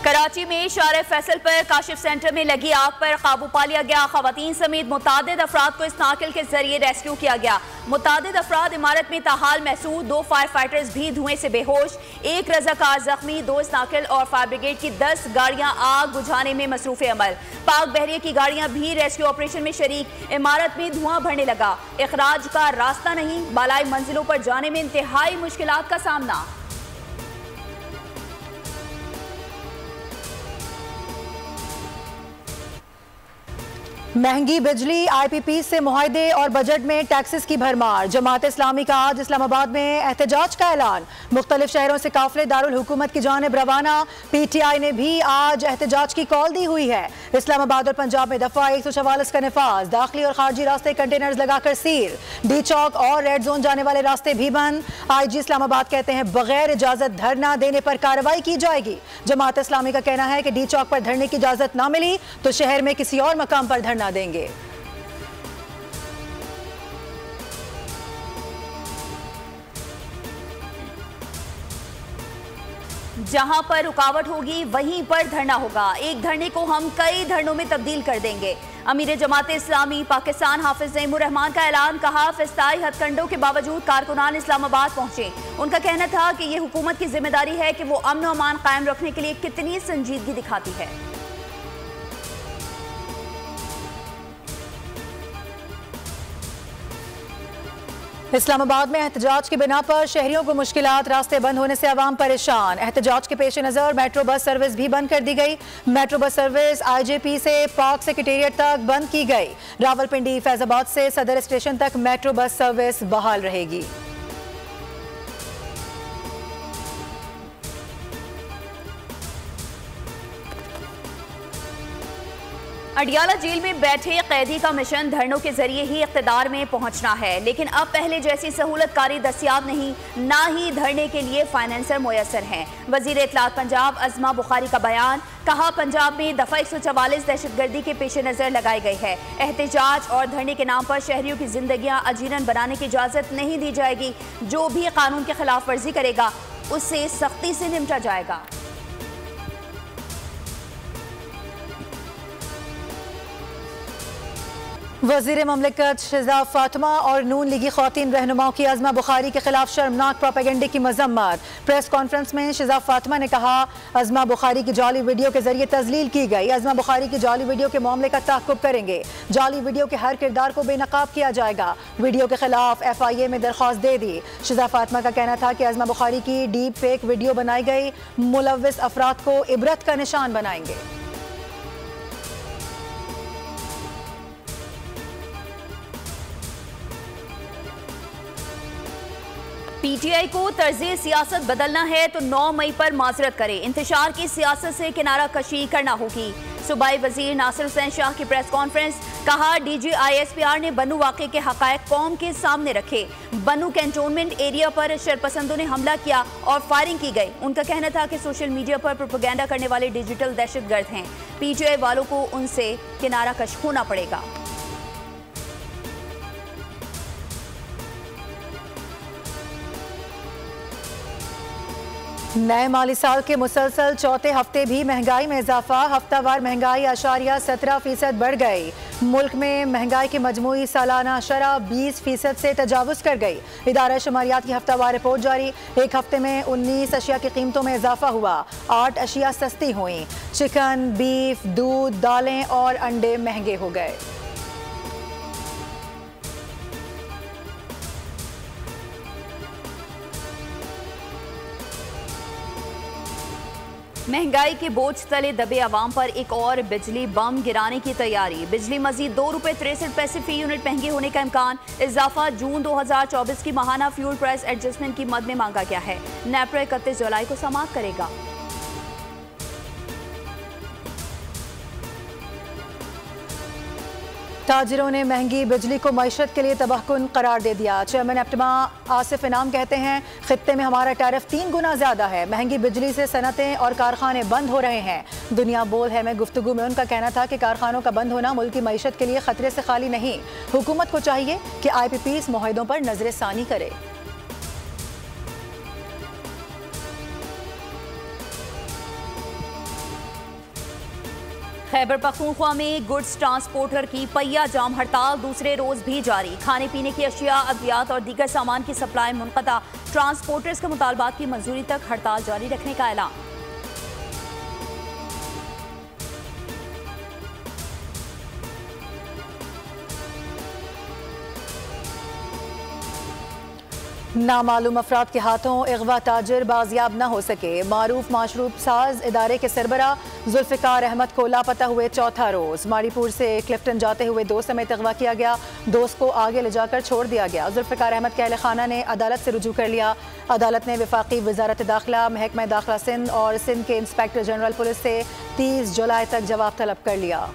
कराची में शारे फैसल पर काशिफ सेंटर में लगी आग पर काबू पा लिया गया। खवातीन समेत मुतादिद अफराद को इस नाकिल के जरिए रेस्क्यू किया गया। मुतादिद अफराद इमारत में ताहाल महसूस, 2 फायर फाइटर्स भी धुएं से बेहोश, 1 रजाकार जख्मी, 2 नाकिल और फायर ब्रिगेड की 10 गाड़ियां आग बुझाने में मसरूफ अमल। पाक बहरिया की गाड़ियां भी रेस्क्यू ऑपरेशन में शरीक। इमारत में धुआं भरने लगा। इखराज का रास्ता नहीं, बालाई मंजिलों पर जाने में इंतहाई मुश्किलात का सामना। महंगी बिजली, IPP से मुआहदे और बजट में टैक्सेस की भरमार। जमात इस्लामी का आज इस्लामाबाद में एहतजाज का ऐलान। मुख्तलिफ शहरों से काफिले दारुल हुकूमत की जानिब रवाना। PTI ने भी आज एहतजाज की कॉल दी हुई है। इस्लामाबाद और पंजाब में दफा 144 का नफाज। दाखिली और खारजी रास्ते कंटेनर्स लगाकर सील। डी चौक और रेड जोन जाने वाले रास्ते भी बंद। IG इस्लामाबाद कहते हैं बगैर इजाजत धरना देने पर कार्रवाई की जाएगी। जमात इस्लामी का कहना है कि डी चौक पर धरने की इजाजत न मिली तो शहर में किसी और मकाम पर धरना देंगे। जहां पर रुकावट होगी वहीं पर धरना होगा। एक धरने को हम कई धरनों में तब्दील कर देंगे। अमीर जमात इस्लामी पाकिस्तान हाफिज नईमुर रहमान का ऐलान। कहा फिस्ताई हथकंडों के बावजूद कारकुनान इस्लामाबाद पहुंचे। उनका कहना था कि यह हुकूमत की जिम्मेदारी है कि वो अमन और अमान कायम रखने के लिए कितनी संजीदगी दिखाती है। इस्लामाबाद में एहतजाज की बिना पर शहरियों को मुश्किलात। रास्ते बंद होने से आवाम परेशान। एहतजाज के पेश नज़र मेट्रो बस सर्विस भी बंद कर दी गई। मेट्रो बस सर्विस IJP से पाक सेक्रेटेरिएट तक बंद की गई। रावलपिंडी फैजाबाद से सदर स्टेशन तक मेट्रो बस सर्विस बहाल रहेगी। अडियाला जेल में बैठे कैदी का मिशन धरनों के जरिए ही इख्तिदार में पहुंचना है, लेकिन अब पहले जैसी सहूलतकारी दस्तियाब नहीं, ना ही धरने के लिए फाइनेंसर मुयसर हैं। वजीर इत्तलात पंजाब अज़मा बुखारी का बयान। कहा पंजाब में दफा 144 दहशतगर्दी के पेश नज़र लगाई गई है। एहतजाज और धरने के नाम पर शहरियों की जिंदगियां अजीरन बनाने की इजाज़त नहीं दी जाएगी। जो भी कानून के खिलाफ वर्जी करेगा उससे सख्ती से निपटा जाएगा। वज़ीर ममलिकत शिजा फातिमा और नून लीगी ख़वातीन रहनुमाओं की अज़मा बुखारी के खिलाफ शर्मनाक प्रोपेगेंडे की मजम्मत। प्रेस कॉन्फ्रेंस में शिजा फातिमा ने कहा अज़मा बुखारी की जाली वीडियो के जरिए तजलील की गई। अज़मा बुखारी की जाली वीडियो के मामले का ताक़ुब करेंगे। जाली वीडियो के हर किरदार को बेनकाब किया जाएगा। वीडियो के खिलाफ FIA में दरख्वास्त दे दी। शिजा फातिमा का कहना था कि अज़मा बुखारी की डीप फेक वीडियो बनाई गई मुलव्विस अफराद को इबरत का निशान बनाएंगे। PTI को तर्ज़े सियासत बदलना है तो 9 मई पर माजरत करे। इंतशार की सियासत से किनारा कशी करना होगी। सूबाई वजीर नासिर हुसैन शाह की प्रेस कॉन्फ्रेंस। कहा DG ISPR ने बनू वाक़े के हक़ायक़ कौम के सामने रखे। बनू कैंटोनमेंट एरिया पर शरपसंदों ने हमला किया और फायरिंग की गई। उनका कहना था कि सोशल मीडिया पर प्रोपेगेंडा करने वाले डिजिटल दहशतगर्द हैं। PTI वालों को उनसे किनारा कश होना पड़ेगा। नए माली साल के मुसलसल चौथे हफ्ते भी महंगाई में इजाफा। हफ्तावार महंगाई 17% बढ़ गई। मुल्क में महंगाई की मजमूई सालाना शरह 20% से तजावुज कर गई। इदारा शुमारियात की हफ्तावार रिपोर्ट जारी। एक हफ्ते में 19 अशिया की कीमतों में इजाफा हुआ। 8 अशिया सस्ती हुई। चिकन, बीफ, दूध, दालें और अंडे महंगे हो गए। महंगाई के बोझ तले दबे आवाम पर एक और बिजली बम गिराने की तैयारी। बिजली मजीद ₹2.63 फी यूनिट महंगी होने का इम्कान। इजाफा जून 2024 की माहाना फ्यूल प्राइस एडजस्टमेंट की मद में मांगा गया है। नेपरा 31 जुलाई को समाप्त करेगा। ताजिरों ने महंगी बिजली को मईशत के लिए तबाहकुन करार दे दिया। चेयरमैन एप्टमा आसिफ इनाम कहते हैं खित्ते में हमारा टैरिफ 3 गुना ज्यादा है। महंगी बिजली से सनतें और कारखाने बंद हो रहे हैं। दुनिया बोल है में गुफ्तगू में उनका कहना था कि कारखानों का बंद होना मुल्क की मईशत के लिए खतरे से खाली नहीं। हुकूमत को चाहिए कि IPP इस मुआहदों पर नजर सानी करे। खैबर पख्तूनख्वा में गुड्स ट्रांसपोर्टर की पहिया जाम हड़ताल दूसरे रोज भी जारी। खाने पीने की अशिया, अद्वियात और दीगर सामान की सप्लाई मुनक़ता। ट्रांसपोर्टर्स के मुतालबात की मंजूरी तक हड़ताल जारी रखने का ऐलान। नामालूम अफराद के हाथों अगवा ताजिर बाजियाब न हो सके। मारूफ माशरूब साज इदारे के सरबरा जुल्फ़िकार अहमद को लापता हुए चौथा रोज। मारीपुर से क्लिफ्टन जाते हुए दोस्त समेत अगवा किया गया। दोस्त को आगे ले जाकर छोड़ दिया गया। जुल्फ़िकार अहमद के अहल खाना ने अदालत से रुजू कर लिया। अदालत ने वफाकी वजारत दाखिला, महकमा दाखिला सिंध और सिंध के इंस्पेक्टर जनरल पुलिस से 30 जुलाई तक जवाब तलब कर लिया।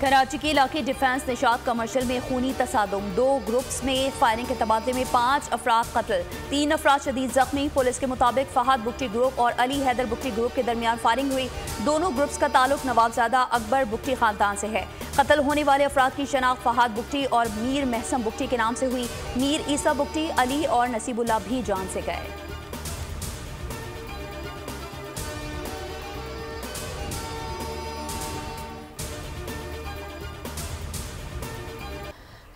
कराची के इलाके डिफेंस निशात कमर्शियल में खूनी तसादुम। 2 ग्रुप्स में फायरिंग के तबादले में 5 अफराद कत्ल, 3 अफराद शदीद जख्मी। पुलिस के मुताबिक फहद बुगटी ग्रुप और अली हैदर बुगटी ग्रुप के दरमियान फायरिंग हुई। दोनों ग्रुप्स का ताल्लुक नवाबजादा अकबर बुगटी खानदान से है। कत्ल होने वाले अफराद की शनाख्त फहद बुगटी और मीर महसम बुगटी के नाम से हुई। मीर ईसा बुगटी, अली और नसीबुल्लाह भी जान से गए।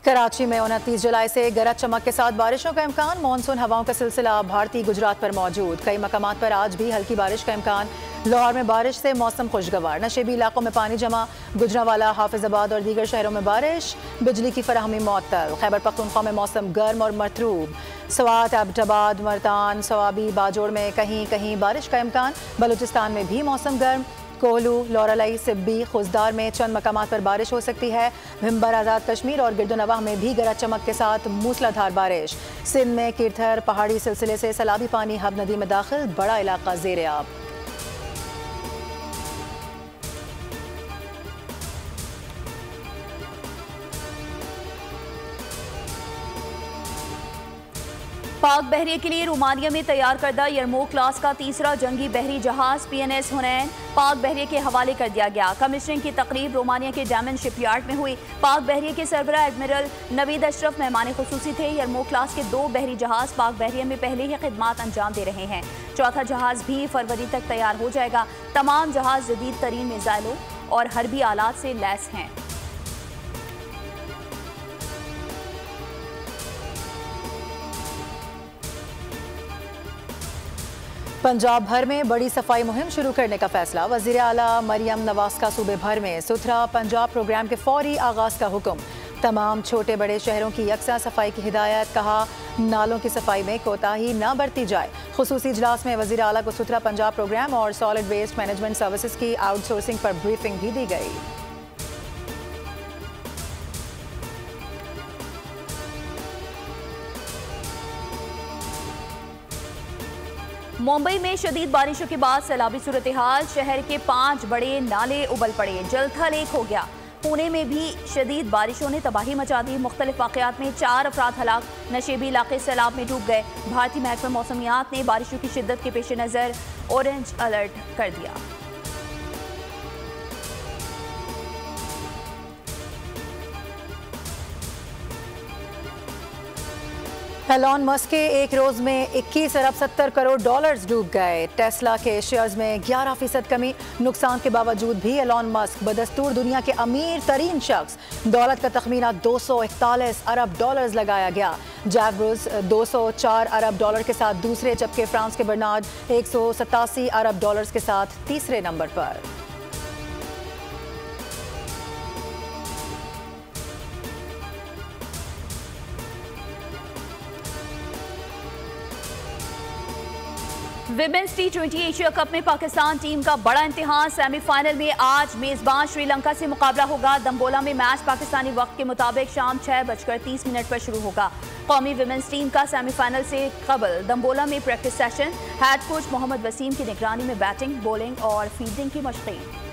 कराची में 29 जुलाई से गरज चमक के साथ बारिशों का इम्कान। मानसून हवाओं का सिलसिला भारतीय गुजरात पर मौजूद। कई मकामात पर आज भी हल्की बारिश का इम्कान। लाहौर में बारिश से मौसम खुशगवार। नशेबी इलाकों में पानी जमा। गुजरांवाला, हाफिजाबाद और दीगर शहरों में बारिश। बिजली की फराहमी मुअत्तल। खैबर पख्तूनख्वा में मौसम गर्म और मरतूब। स्वात, एबटाबाद, मर्तान, सवाबी, बाजोड़ में कहीं कहीं बारिश का इम्कान। बलूचिस्तान में भी मौसम गर्म। कोहलू, लौरालाई, सिब्बी, खुजदार में चंद मकामात पर बारिश हो सकती है। भिम्बर, आज़ाद कश्मीर और गिरदोनवाह में भी गरज चमक के साथ मूसलाधार बारिश। सिंध में कीरथर पहाड़ी सिलसिले से सैलाबी पानी हब नदी में दाखिल। बड़ा इलाका ज़ेर आब। पाक बहरिया के लिए रोमानिया में तैयार करदा यरमूक क्लास का तीसरा जंगी बहरी जहाज PNS हुनैन पाक बहरिया के हवाले कर दिया गया। कमिश्नरिंग की तकरीब रोमानिया के डैमन शिपयार्ड में हुई। पाक बहरिया के सरबराह एडमिरल नवीद अशरफ मेहमान खुसूसी थे। यरमूक क्लास के 2 बहरी जहाज पाक बहरिया में पहले ही खिदमात अंजाम दे रहे हैं। चौथा जहाज भी फरवरी तक तैयार हो जाएगा। तमाम जहाज जदीद तरीन मिसाइलों और हरबी आलात से लैस हैं। पंजाब भर में बड़ी सफाई मुहिम शुरू करने का फैसला। वज़ीर आला मरियम नवाज का सूबे भर में सुथरा पंजाब प्रोग्राम के फौरी आगाज का हुक्म। तमाम छोटे बड़े शहरों की यकसा सफाई की हिदायत। कहा, नालों की सफाई में कोताही न बरती जाए। खुसूसी इजलास में वज़ीर आला को सुथरा पंजाब प्रोग्राम और सॉलिड वेस्ट मैनेजमेंट सर्विसेज की आउटसोर्सिंग पर ब्रीफिंग भी दी गई। मुंबई में शदीद बारिशों के बाद सैलाबी सूरत हाल। शहर के 5 बड़े नाले उबल पड़े। जलथल एक हो गया। पुणे में भी शदीद बारिशों ने तबाही मचा दी। मुख्तलिफ वाक़यात में 4 अफराद हलाक। नशेबी इलाके सैलाब में डूब गए। भारतीय महकमा मौसमियात ने बारिशों की शिद्दत के पेश नज़र ऑरेंज अलर्ट कर दिया। एलॉन मस्क के एक रोज में 21 अरब 70 करोड़ डॉलर्स डूब गए। टेस्ला के शेयर्स में 11% कमी। नुकसान के बावजूद भी एलॉन मस्क बदस्तूर दुनिया के अमीर तरीन शख्स। दौलत का तखमीना 241 अरब डॉलर्स लगाया गया। जैफ ब्रूस 204 अरब डॉलर के साथ दूसरे, जबकि फ्रांस के बर्नार्ड 187 अरब डॉलर्स के साथ तीसरे नंबर पर। विमेंस T20 एशिया कप में पाकिस्तान टीम का बड़ा इम्तिहान। सेमीफाइनल में आज मेजबान श्रीलंका से मुकाबला होगा। दम्बोला में मैच पाकिस्तानी वक्त के मुताबिक शाम 6:30 पर शुरू होगा। कौमी विमेंस टीम का सेमीफाइनल से कबल दम्बोला में practice session. Head coach Mohammad Waseem की निगरानी में बैटिंग, बॉलिंग और फील्डिंग की मशक़ें।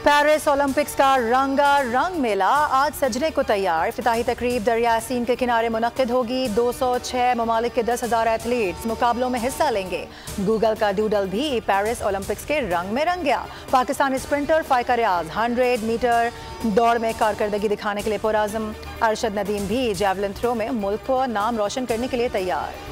पेरिस ओलंपिक्स का रंगारंग मेला आज सजने को तैयार। इफ्तिताही तकरीब दरिया यासीन के किनारे मुनक्किद होगी। 206 ममालिक के 10,000 एथलीट्स मुकाबलों में हिस्सा लेंगे। गूगल का डूडल भी पेरिस ओलंपिक्स के रंग में रंग गया। पाकिस्तानी स्प्रिंटर फाइका रियाज 100 मीटर दौड़ में कारकर्दगी दिखाने के लिए पुरआज़म। अरशद नदीम भी जैवलिन थ्रो में मुल्क को नाम रोशन करने के लिए तैयार।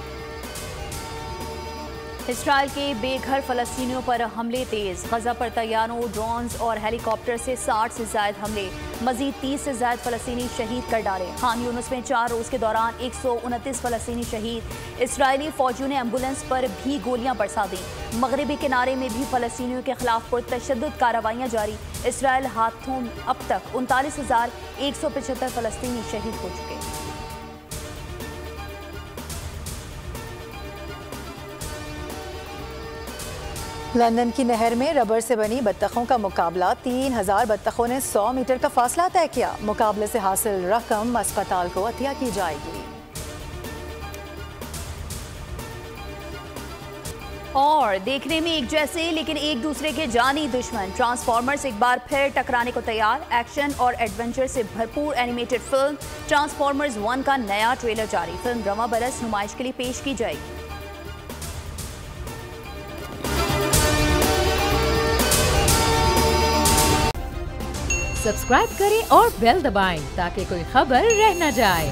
इसराइल के बेघर फलस्तीनियों पर हमले तेज। गजा पर तैयारों, ड्रोन्स और हेलीकॉप्टर से 60 से ज्यादा हमले। मजीद 30 से ज्यादा फलस्तीनी शहीद कर डाले। खान यूनुस में 4 रोज के दौरान 129 फलस्तीनी शहीद। इसराइली फौजियों ने एम्बुलेंस पर भी गोलियां बरसा दी। मगरबी किनारे में भी फलस्तीनियों के खिलाफ पुरतशद्दुद कार्रवाइयां जारी। इसराइल हाथों अब तक 39,175 फलस्तीनी शहीद हो चुके। लंदन की नहर में रबर से बनी बत्तखों का मुकाबला। 3000 बत्तखों ने 100 मीटर का फासला तय किया। मुकाबले से हासिल रकम अस्पताल को अतिया की जाएगी। और देखने में एक जैसे लेकिन एक दूसरे के जानी दुश्मन ट्रांसफॉर्मर्स एक बार फिर टकराने को तैयार। एक्शन और एडवेंचर से भरपूर एनिमेटेड फिल्म ट्रांसफॉर्मर्स 1 का नया ट्रेलर जारी। फिल्म रवा बरस नुमाइश के लिए पेश की जाएगी। सब्सक्राइब करें और बेल दबाएं ताकि कोई खबर रह न जाए।